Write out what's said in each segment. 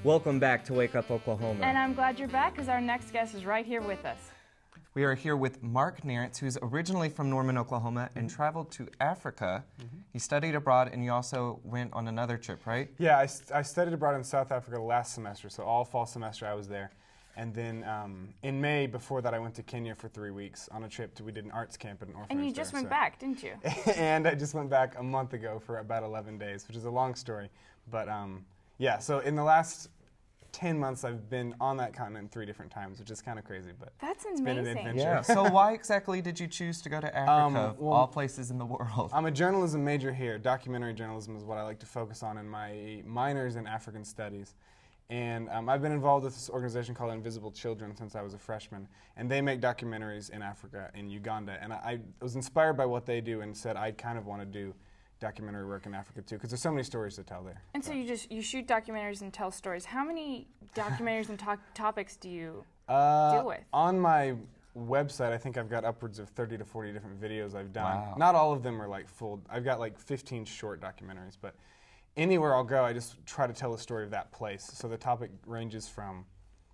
Welcome back to Wake Up Oklahoma. And I'm glad you're back because our next guest is right here with us. We are here with Mark Nehrenz, who's originally from Norman, Oklahoma, and traveled to Africa. He studied abroad, and you also went on another trip, right? Yeah, I studied abroad in South Africa last semester, so all fall semester I was there. And then in May, before that, I went to Kenya for 3 weeks on a trip. We did an arts camp at an orphanage. And you just went back, didn't you? And I just went back a month ago for about 11 days, which is a long story. But yeah, so in the last 10 months, I've been on that continent 3 different times, which is kind of crazy, but that's it's been an adventure. Yeah. So why exactly did you choose to go to Africa, of all places in the world? I'm a journalism major here. Documentary journalism is what I like to focus on, and my minor's in African studies. And I've been involved with this organization called Invisible Children since I was a freshman, and they make documentaries in Africa, in Uganda. And I was inspired by what they do and said I kind of want to do documentary work in Africa too, because there's so many stories to tell there. And so you shoot documentaries and tell stories. How many documentaries and topics do you deal with? On my website, I think I've got upwards of 30 to 40 different videos I've done. Wow. Not all of them are like full. I've got like 15 short documentaries, but anywhere I'll go, I just try to tell the story of that place. So the topic ranges from,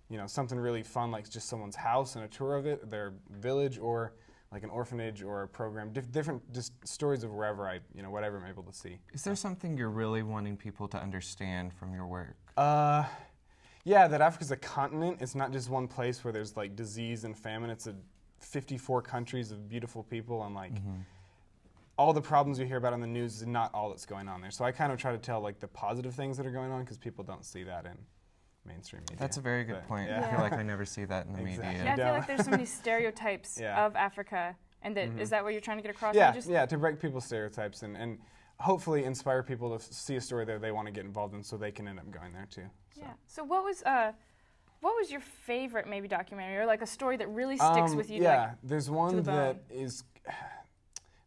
you know, something really fun like just someone's house and a tour of it, their village, or like an orphanage or a program, different just stories of wherever whatever I'm able to see. Is there something you're really wanting people to understand from your work? Yeah, that Africa's a continent. It's not just one place where there's like disease and famine. It's 54 countries of beautiful people, and like all the problems you hear about on the news is not all that's going on there. So I kind of try to tell like the positive things that are going on, because people don't see that in mainstream media. That's a very good point. Yeah. I feel like I never see that in the media. Yeah, I feel like there's so many stereotypes of Africa, and that is that what you're trying to get across? Yeah, to break people's stereotypes and hopefully inspire people to see a story that they want to get involved in, so they can end up going there too. So. Yeah. So what was your favorite maybe documentary, or like a story that really sticks with you? Yeah, like, there's one that is.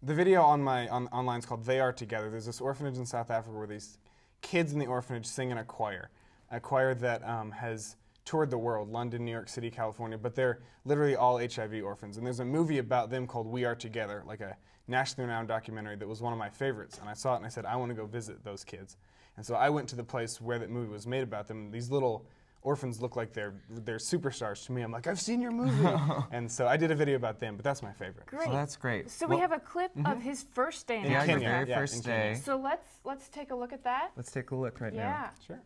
The video on online is called "They Are Together." There's this orphanage in South Africa where these kids in the orphanage sing in a choir that has toured the world, London, New York City, California, but they're literally all HIV orphans. And there's a movie about them called "We Are Together," like a nationally renowned documentary that was one of my favorites. And I saw it and I said, I want to go visit those kids. And so I went to the place where that movie was made about them. These little orphans look like they're superstars to me. I'm like, I've seen your movie. And so I did a video about them, but that's my favorite. Great. So that's great. So we have a clip of his first day in Kenya. Africa. Your very first day. So let's take a look at that. Let's take a look right now. Yeah. Sure.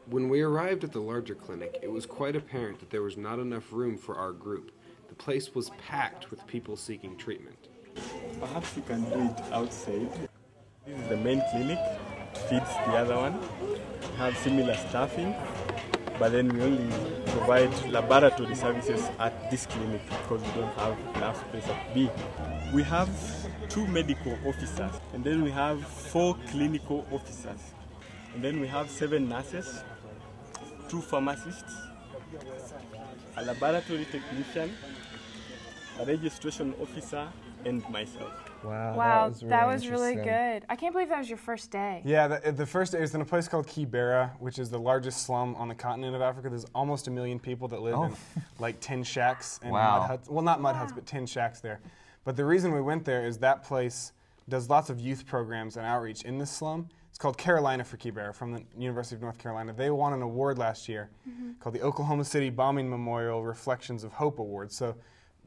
When we arrived at the larger clinic, it was quite apparent that there was not enough room for our group. The place was packed with people seeking treatment. Perhaps you can do it outside. This is the main clinic, feeds the other one. We have similar staffing, but then we only provide laboratory services at this clinic because we don't have enough space at B. We have 2 medical officers, and then we have 4 clinical officers, and then we have 7 nurses, 2 pharmacists, a laboratory technician, a registration officer, and myself. Wow, that was really good. I can't believe that was your first day. Yeah, the first day was in a place called Kibera, which is the largest slum on the continent of Africa. There's almost 1 million people that live in like 10 shacks and mud huts. Well, not mud huts, but 10 shacks there. But the reason we went there is that place does lots of youth programs and outreach in this slum. It's called Carolina for Kibera, from the University of North Carolina. They won an award last year called the Oklahoma City Bombing Memorial Reflections of Hope Award. So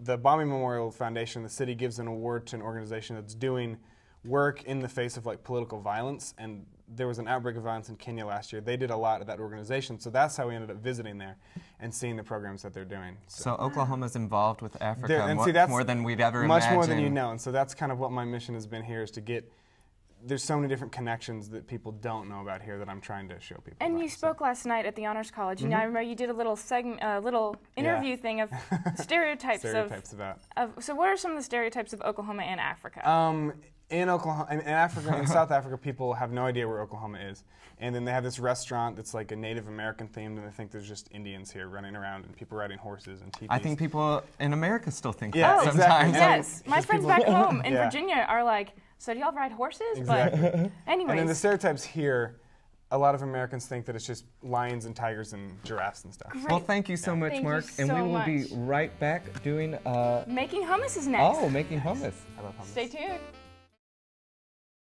the Bombing Memorial Foundation, the city, gives an award to an organization that's doing work in the face of like political violence. And there was an outbreak of violence in Kenya last year. They did a lot at that organization, so that's how we ended up visiting there and seeing the programs that they're doing. So Oklahoma's involved with Africa more than we'd ever much imagined. More than you know. And so that's kind of what my mission has been here, is to get. There's so many different connections that people don't know about here that I'm trying to show people. And you spoke last night at the Honors College, and I remember you did a little little interview thing of stereotypes. So what are some of the stereotypes of Oklahoma and Africa? In Africa, in South Africa, people have no idea where Oklahoma is. And then they have this restaurant that's like a Native American themed, and they think there's just Indians here running around and people riding horses and teepees. I think people in America still think that sometimes. Exactly. Yes, my friends back home in Virginia are like, so do y'all ride horses? Exactly. But anyways. And then the stereotypes here, a lot of Americans think that it's just lions and tigers and giraffes and stuff. Great. Well, thank you so much, Mark. Thank you and so we will much. be right back doing... Making hummus is next. Oh, making hummus. I love hummus. Stay tuned.